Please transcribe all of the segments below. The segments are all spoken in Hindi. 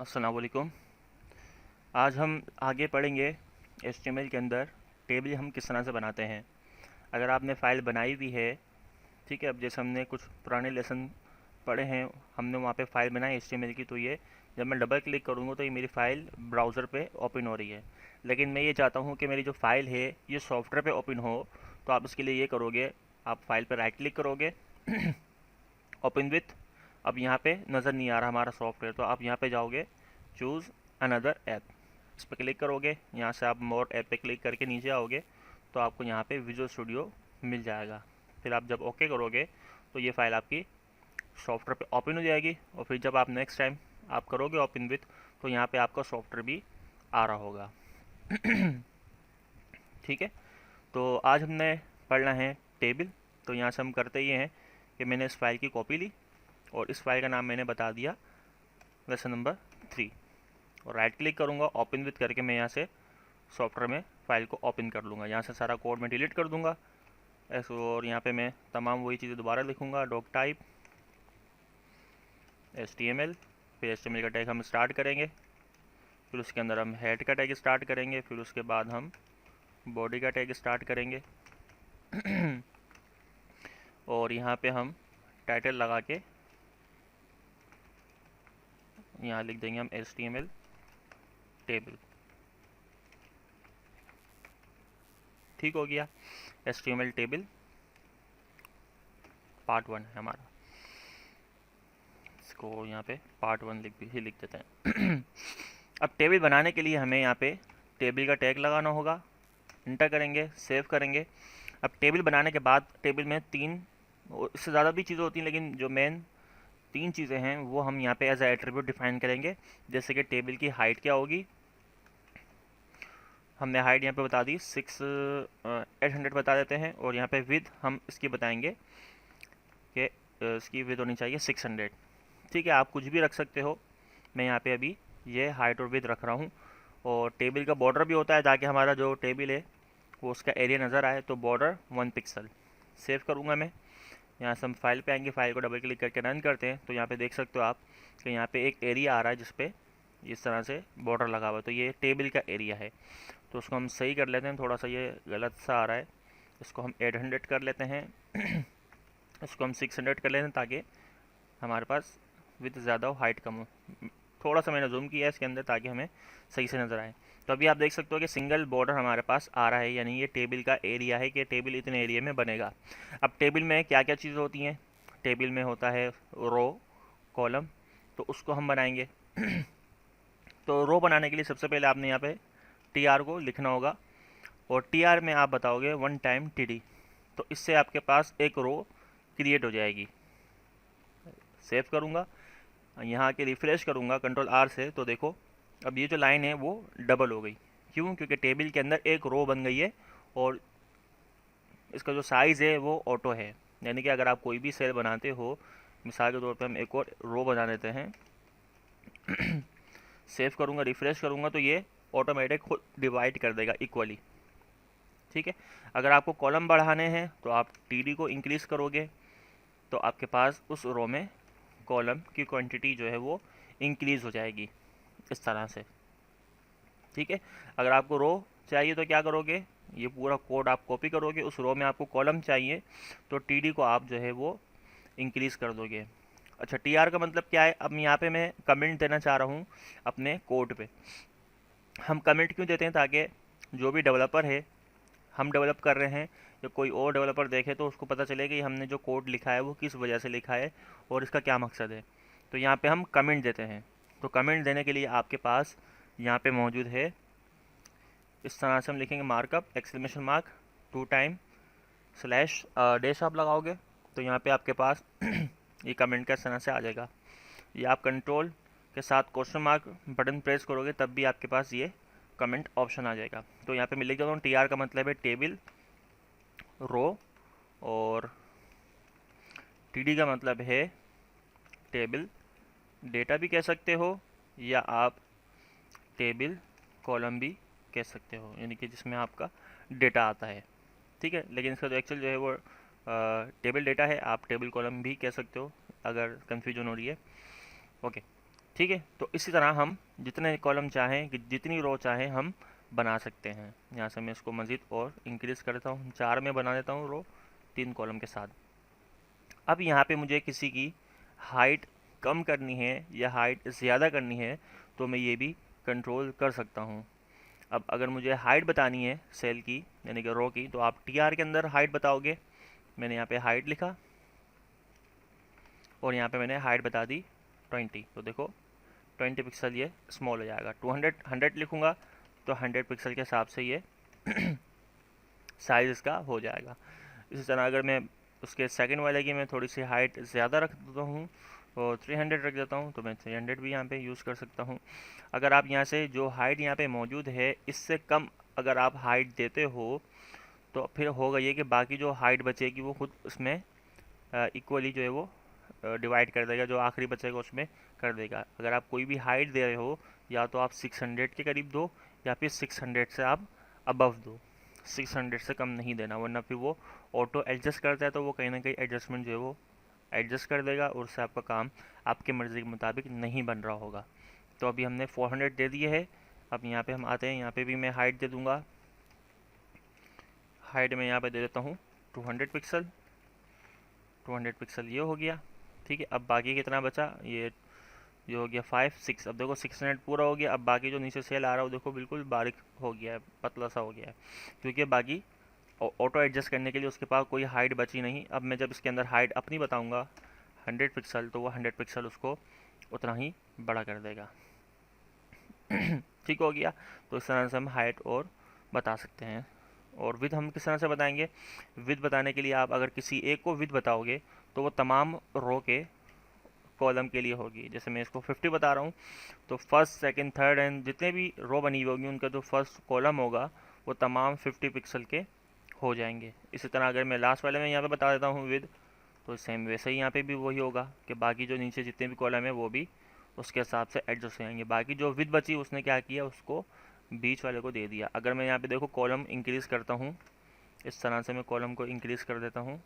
अस्सलाम वालेकुम। आज हम आगे पढ़ेंगे HTML के अंदर टेबल हम किस तरह से बनाते हैं। अगर आपने फ़ाइल बनाई हुई है, ठीक है, अब जैसे हमने कुछ पुराने लेसन पढ़े हैं, हमने वहाँ पे फ़ाइल बनाई HTML की, तो ये जब मैं डबल क्लिक करूँगा तो ये मेरी फ़ाइल ब्राउज़र पे ओपन हो रही है। लेकिन मैं ये चाहता हूँ कि मेरी जो फ़ाइल है ये सॉफ्टवेयर पे ओपन हो, तो आप इसके लिए ये करोगे, आप फाइल पर राइट क्लिक करोगे ओपन विथ। अब यहाँ पे नज़र नहीं आ रहा हमारा सॉफ्टवेयर, तो आप यहाँ पे जाओगे, चूज़ अनदर ऐप, इस पर क्लिक करोगे। यहाँ से आप मोर ऐप पे क्लिक करके नीचे आओगे तो आपको यहाँ पे विजुअल स्टूडियो मिल जाएगा। फिर आप जब ओके करोगे तो ये फाइल आपकी सॉफ्टवेयर पे ओपन हो जाएगी, और फिर जब आप नेक्स्ट टाइम आप करोगे ओपन विथ, तो यहाँ पे आपका सॉफ्टवेयर भी आ रहा होगा। ठीक है, तो आज हमने पढ़ना है टेबल। तो यहाँ से हम करते ये हैं कि मैंने इस फाइल की कॉपी ली और इस फाइल का नाम मैंने बता दिया लेसन नंबर 3, और राइट क्लिक करूँगा, ओपन विथ करके मैं यहाँ से सॉफ्टवेयर में फ़ाइल को ओपन कर लूँगा। यहाँ से सारा कोड मैं डिलीट कर दूँगा ऐसे, और यहाँ पे मैं तमाम वही चीज़ें दोबारा लिखूँगा, डॉक टाइप HTML। फिर HTML का टैग हम स्टार्ट करेंगे, फिर उसके अंदर हम हेड का टैग स्टार्ट करेंगे, फिर उसके बाद हम बॉडी का टैग स्टार्ट करेंगे और यहाँ पे हम टाइटल लगा के यहाँ लिख देंगे हम HTML टेबल। ठीक हो गया, HTML टेबल पार्ट 1 है हमारा। इसको यहाँ पे पार्ट 1 लिख देते हैं। अब टेबल बनाने के लिए हमें यहाँ पे टेबल का टैग लगाना होगा, इंटर करेंगे, सेव करेंगे। अब टेबल बनाने के बाद टेबल में इससे ज़्यादा भी चीज़ें होती हैं, लेकिन जो मेन 3 चीज़ें हैं वो हम यहाँ पे एज ए एट्रीब्यूट डिफाइन करेंगे। जैसे कि टेबल की हाइट क्या होगी, हमने हाइट यहाँ पे बता दी 800 बता देते हैं, और यहाँ पे विथ हम इसकी बताएंगे कि इसकी विथ होनी चाहिए 600। ठीक है, आप कुछ भी रख सकते हो, मैं यहाँ पे अभी ये हाइट और विथ रख रहा हूँ। और टेबल का बॉर्डर भी होता है ताकि हमारा जो टेबल है वो उसका एरिया नज़र आए, तो बॉर्डर 1 पिक्सल। सेव करूँगा मैं, यहाँ से हम फाइल पे आएंगे, फाइल को डबल क्लिक करके रन करते हैं, तो यहाँ पे देख सकते हो आप कि यहाँ पे एक एरिया आ रहा है जिसपे इस तरह से बॉर्डर लगा हुआ है, तो ये टेबल का एरिया है। तो उसको हम सही कर लेते हैं, थोड़ा सा ये गलत सा आ रहा है, इसको हम 800 कर लेते हैं इसको हम 600 कर लेते हैं ताकि हमारे पास विथ ज़्यादा हो, हाइट कम हो। थोड़ा सा मैंने जूम किया इसके अंदर ताकि हमें सही से नज़र आए। तो अभी आप देख सकते हो कि सिंगल बॉर्डर हमारे पास आ रहा है, यानी ये टेबल का एरिया है कि टेबल इतने एरिया में बनेगा। अब टेबल में क्या क्या चीज़ें होती हैं, टेबल में होता है रो, कॉलम, तो उसको हम बनाएंगे। तो रो बनाने के लिए सबसे पहले आपने यहाँ पे TR को लिखना होगा, और TR में आप बताओगे 1 टाइम TD, तो इससे आपके पास एक रो क्रिएट हो जाएगी। सेव करूँगा, यहाँ के रिफ़्रेश करूँगा Ctrl+R से, तो देखो अब ये जो लाइन है वो डबल हो गई। क्यों? क्योंकि टेबल के अंदर एक रो बन गई है, और इसका जो साइज़ है वो ऑटो है। यानी कि अगर आप कोई भी सेल बनाते हो, मिसाल के तौर पे हम एक और रो बना लेते हैं सेव करूँगा, रिफ़्रेश करूँगा, तो ये ऑटोमेटिक खुद डिवाइड कर देगा इक्वली। ठीक है, अगर आपको कॉलम बढ़ाने हैं तो आप TD को इंक्रीज़ करोगे, तो आपके पास उस रो में कॉलम की क्वांटिटी जो है वो इंक्रीज़ हो जाएगी इस तरह से। ठीक है, अगर आपको रो चाहिए तो क्या करोगे, ये पूरा कोड आप कॉपी करोगे, उस रो में आपको कॉलम चाहिए तो TD को आप जो है वो इंक्रीज़ कर दोगे। अच्छा, TR का मतलब क्या है, अब यहाँ पे मैं कमेंट देना चाह रहा हूँ अपने कोड पे। हम कमेंट क्यों देते हैं, ताकि जो भी डेवलपर है, हम डेवलप कर रहे हैं, या कोई और डेवलपर देखे तो उसको पता चले कि हमने जो कोड लिखा है वो किस वजह से लिखा है और इसका क्या मकसद है। तो यहाँ पे हम कमेंट देते हैं। तो कमेंट देने के लिए आपके पास यहाँ पे मौजूद है, इस तरह से हम लिखेंगे markup exclamation mark 2 time slash dash आप लगाओगे, तो यहाँ पे आपके पास ये कमेंट का इस तरह से आ जाएगा। ये आप कंट्रोल के साथ क्वेश्चन मार्क बटन प्रेस करोगे तब भी आपके पास ये कमेंट ऑप्शन आ जाएगा। तो यहाँ पे मैं लिख देता हूँ TR का मतलब है टेबल, रो, और TD का मतलब है टेबल डेटा भी कह सकते हो, या आप टेबल कॉलम भी कह सकते हो, यानी कि जिसमें आपका डेटा आता है। ठीक है, लेकिन इसका जो एक्चुअल जो है वो टेबल डेटा है, आप टेबल कॉलम भी कह सकते हो अगर कन्फ्यूजन हो रही है। ओके, ठीक है, तो इसी तरह हम जितने कॉलम चाहें, जितनी रो चाहें हम बना सकते हैं। यहाँ से मैं इसको मज़ीद और इंक्रीज़ करता हूँ, 4 में बना देता हूँ रो 3 कॉलम के साथ। अब यहाँ पे मुझे किसी की हाइट कम करनी है या हाइट ज़्यादा करनी है तो मैं ये भी कंट्रोल कर सकता हूँ। अब अगर मुझे हाइट बतानी है सेल की यानी कि रो की, तो आप टीआर के अंदर हाइट बताओगे। मैंने यहाँ पे हाइट लिखा और यहाँ पे मैंने हाइट बता दी 20। तो देखो 20 पिक्सल ये स्मॉल हो जाएगा। 100 लिखूँगा तो 100 पिक्सल के हिसाब से ये साइज़ इसका हो जाएगा। इसी तरह अगर मैं उसके सेकंड वाले की मैं थोड़ी सी हाइट ज़्यादा रख देता हूँ और 300 रख देता हूँ तो मैं 300 भी यहाँ पे यूज़ कर सकता हूँ। अगर आप यहाँ से जो हाइट यहाँ पे मौजूद है इससे कम अगर आप हाइट देते हो तो फिर होगा ये कि बाकी जो हाइट बचेगी वो खुद उसमें इक्वली जो है वो डिवाइड कर देगा, जो आखिरी बचेगा उसमें कर देगा। अगर आप कोई भी हाइट दे रहे हो या तो आप 600 के करीब दो या फिर 600 से आप अबव दो, 600 से कम नहीं देना, वरना फिर वो ऑटो एडजस्ट करता है तो वो कहीं ना कहीं एडजस्टमेंट जो है वो एडजस्ट कर देगा और उससे आपका काम आपके मर्ज़ी के मुताबिक नहीं बन रहा होगा। तो अभी हमने 400 दे दिए है। अब यहाँ पे हम आते हैं, यहाँ पे भी मैं हाइट दे दूँगा। हाइट में यहाँ पे दे देता हूँ 200 पिक्सल। 200 पिक्सल ये हो गया। ठीक है, अब बाकी कितना बचा, ये हो गया 5 6। अब देखो 600 पूरा हो गया। अब बाकी जो नीचे सेल आ रहा है वो देखो बिल्कुल बारीक हो गया है, पतला सा हो गया है, क्योंकि बाकी ऑटो एडजस्ट करने के लिए उसके पास कोई हाइट बची नहीं। अब मैं जब इसके अंदर हाइट अपनी बताऊंगा 100 पिक्सल तो वो 100 पिक्सल उसको उतना ही बड़ा कर देगा। ठीक हो गया। तो इस तरह से हम हाइट और बता सकते हैं। और विथ हम किस तरह से बताएंगे, विथ बताने के लिए आप अगर किसी एक को विथ बताओगे तो वो तमाम रो के कॉलम के लिए होगी। जैसे मैं इसको 50 बता रहा हूँ तो फर्स्ट सेकंड थर्ड एंड जितने भी रो बनी हुई होगी उनका जो फर्स्ट कॉलम होगा वो तमाम 50 पिक्सल के हो जाएंगे। इसी तरह अगर मैं लास्ट वाले में यहाँ पे बता देता हूँ विद, तो सेम वैसे ही यहाँ पे भी वही होगा कि बाकी जो नीचे जितने भी कॉलम है वो भी उसके हिसाब से एडजस्ट हो जाएंगे। बाकी जो विद बची उसने क्या किया, उसको बीच वाले को दे दिया। अगर मैं यहाँ पे देखो कॉलम इंक्रीज़ करता हूँ, इस तरह से मैं कॉलम को इंक्रीज़ कर देता हूँ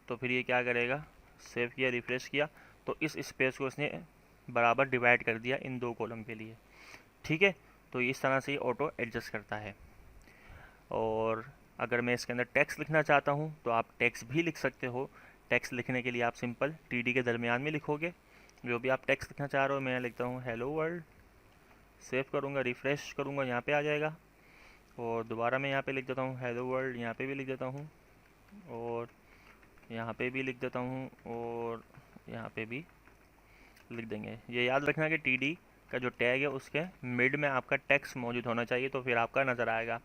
तो फिर ये क्या करेगा, सेव किया रिफ्रेश किया तो इस स्पेस को इसने बराबर डिवाइड कर दिया इन दो कॉलम के लिए। ठीक है, तो इस तरह से ये ऑटो एडजस्ट करता है। और अगर मैं इसके अंदर टेक्स्ट लिखना चाहता हूँ तो आप टेक्स्ट भी लिख सकते हो। टेक्स्ट लिखने के लिए आप सिंपल टीडी के दरमियान में लिखोगे जो भी आप टेक्स्ट लिखना चाह रहे हो। मैं लिखता हूँ हेलो वर्ल्ड, सेव करूँगा रिफ़्रेश करूँगा यहाँ पे आ जाएगा। और दोबारा मैं यहाँ पे लिख देता हूँ हेलो वर्ल्ड, यहाँ पे भी लिख देता हूँ और यहाँ पे भी लिख देता हूँ और यहाँ पे भी लिख देंगे। ये याद रखना कि टीडी का जो टैग है उसके मिड में आपका टेक्स्ट मौजूद होना चाहिए तो फिर आपका नज़र आएगा।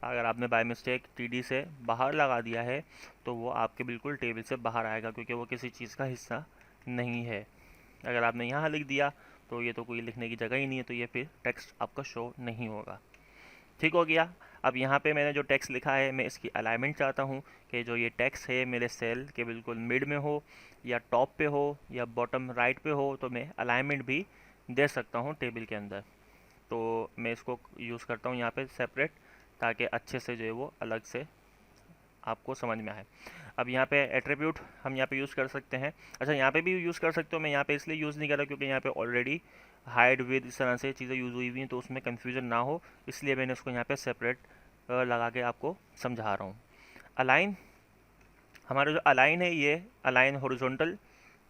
अगर आपने बाय मिस्टेक टीडी से बाहर लगा दिया है तो वो आपके बिल्कुल टेबल से बाहर आएगा, क्योंकि वो किसी चीज़ का हिस्सा नहीं है। अगर आपने यहाँ लिख दिया तो ये तो कोई लिखने की जगह ही नहीं है, तो ये फिर टेक्स्ट आपका शो नहीं होगा। ठीक हो गया। अब यहाँ पे मैंने जो टेक्स्ट लिखा है मैं इसकी अलाइनमेंट चाहता हूँ कि जो ये टेक्स्ट है मेरे सेल के बिल्कुल मिड में हो या टॉप पे हो या बॉटम राइट पे हो, तो मैं अलाइनमेंट भी दे सकता हूँ टेबल के अंदर। तो मैं इसको यूज़ करता हूँ यहाँ पे सेपरेट, ताकि अच्छे से जो है वो अलग से आपको समझ में आए। अब यहाँ पे एट्रीब्यूट हम यहाँ पे यूज़ कर सकते हैं। अच्छा, यहाँ पे भी यूज़ कर सकते हो, मैं यहाँ पे इसलिए यूज़ नहीं कर रहा क्योंकि यहाँ पे ऑलरेडी हाइड विद इस तरह से चीज़ें यूज़ हुई हुई हैं तो उसमें कन्फ्यूज़न ना हो, इसलिए मैंने उसको यहाँ पे सेपरेट लगा के आपको समझा रहा हूँ। अलाइन, हमारा जो अलाइन है ये अलाइन हॉरिजॉन्टल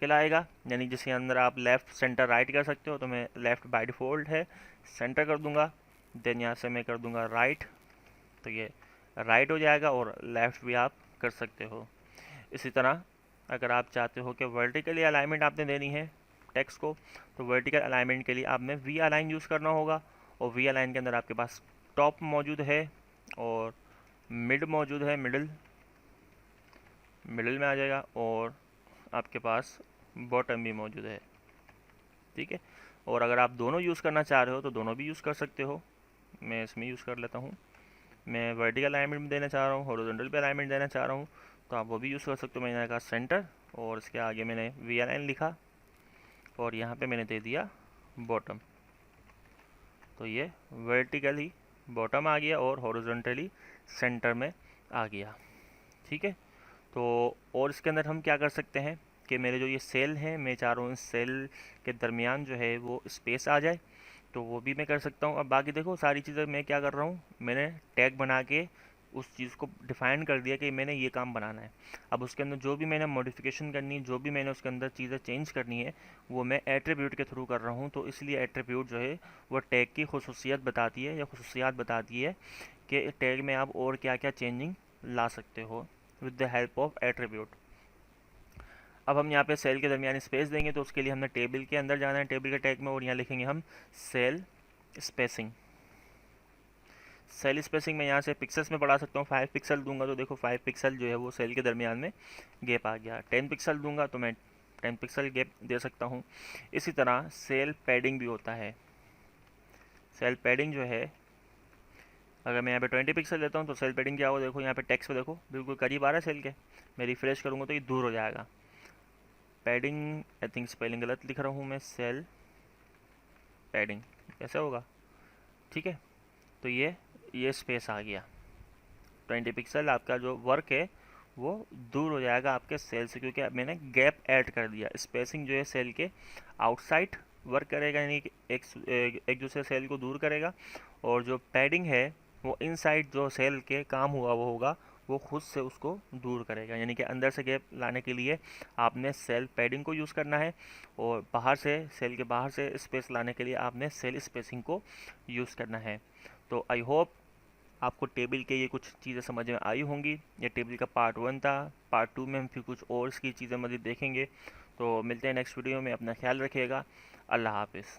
कहलाएगा, यानी जिसके अंदर आप लेफ़्ट सेंटर राइट कर सकते हो। तो मैं लेफ़्ट बाय डिफ़ॉल्ट है सेंटर कर दूँगा, देन यहाँ से मैं कर दूँगा राइट, तो ये राइट हो जाएगा। और लेफ़्ट भी आप कर सकते हो। इसी तरह अगर आप चाहते हो कि वर्टिकली अलाइनमेंट आपने देनी है टेक्स्ट को, तो वर्टिकल अलाइनमेंट के लिए आपने वी अलाइन यूज़ करना होगा। और वी अलाइन के अंदर आपके पास टॉप मौजूद है और मिड मौजूद है, मिडिल में आ जाएगा, और आपके पास बॉटम भी मौजूद है। ठीक है, और अगर आप दोनों यूज़ करना चाह रहे हो तो दोनों भी यूज़ कर सकते हो। मैं इसमें यूज़ कर लेता हूँ। मैं वर्टिकल अलाइनमेंट देना चाह रहा हूँ, हॉरिजॉन्टल पे अलाइनमेंट देना चाह रहा हूँ, तो आप वो भी यूज़ कर सकते हो। मैंने कहा सेंटर और इसके आगे मैंने वी अलाइन लिखा और यहाँ पे मैंने दे दिया बॉटम, तो ये वर्टिकली बॉटम आ गया और हॉरिजॉन्टली सेंटर में आ गया। ठीक है, तो और इसके अंदर हम क्या कर सकते हैं, कि मेरे जो ये सेल हैं मैं चाह रहा हूँ इस सेल के दरमियान जो है वो स्पेस आ जाए, तो वो भी मैं कर सकता हूँ। अब बाकी देखो सारी चीज़ें मैं क्या कर रहा हूँ, मैंने टैग बना के उस चीज़ को डिफाइन कर दिया कि मैंने ये काम बनाना है। अब उसके अंदर जो भी मैंने मॉडिफिकेशन करनी है, जो भी मैंने उसके अंदर चीज़ें चेंज करनी है, वो मैं एट्रीब्यूट के थ्रू कर रहा हूँ। तो इसलिए एट्रीब्यूट जो है वो टैग की खसूसियत बताती है या खसूसियात बताती है कि टैग में आप और क्या क्या चेंजिंग ला सकते हो with the help of attribute. अब हम यहाँ पे सेल के दरमियान स्पेस देंगे, तो उसके लिए हमने टेबल के अंदर जाना है, टेबल के टैग में, और यहाँ लिखेंगे हम सेल स्पेसिंग। सेल स्पेसिंग मैं यहाँ से पिक्सल्स में बढ़ा सकता हूँ। 5 पिक्सल दूंगा तो देखो 5 पिक्सल जो है वो सेल के दरमियान में गैप आ गया। 10 पिक्सल दूंगा तो मैं 10 पिक्सल गैप दे सकता हूँ। इसी तरह सेल पैडिंग भी होता है। सेल पैडिंग जो है, अगर मैं यहाँ पे 20 पिक्सल देता हूँ तो सेल पैडिंग क्या होगा, देखो यहाँ पे टेक्स्ट पे देखो बिल्कुल करीब आ रहा है सेल के। मैं रिफ्रेश करूँगा तो ये दूर हो जाएगा। पैडिंग, आई थिंक स्पेलिंग गलत लिख रहा हूँ मैं, सेल पैडिंग कैसे होगा, ठीक है। तो ये स्पेस आ गया। 20 पिक्सल आपका जो वर्क है वो दूर हो जाएगा आपके सेल से, क्योंकि अब मैंने गैप ऐड कर दिया। स्पेसिंग जो है सेल के आउटसाइड वर्क करेगा, यानी कि एक दूसरे सेल को दूर करेगा, और जो पैडिंग है वो इनसाइड जो सेल के काम हुआ वो होगा, वो खुद से उसको दूर करेगा। यानी कि अंदर से गैप लाने के लिए आपने सेल पैडिंग को यूज़ करना है, और बाहर से सेल के बाहर से स्पेस लाने के लिए आपने सेल स्पेसिंग को यूज़ करना है। तो आई होप आपको टेबल के ये कुछ चीज़ें समझ में आई होंगी। ये टेबल का पार्ट 1 था। पार्ट 2 में हम फिर कुछ और इसकी चीज़ें मज़ीद देखेंगे। तो मिलते हैं नेक्स्ट वीडियो में। अपना ख्याल रखिएगा। अल्लाह हाफिज़।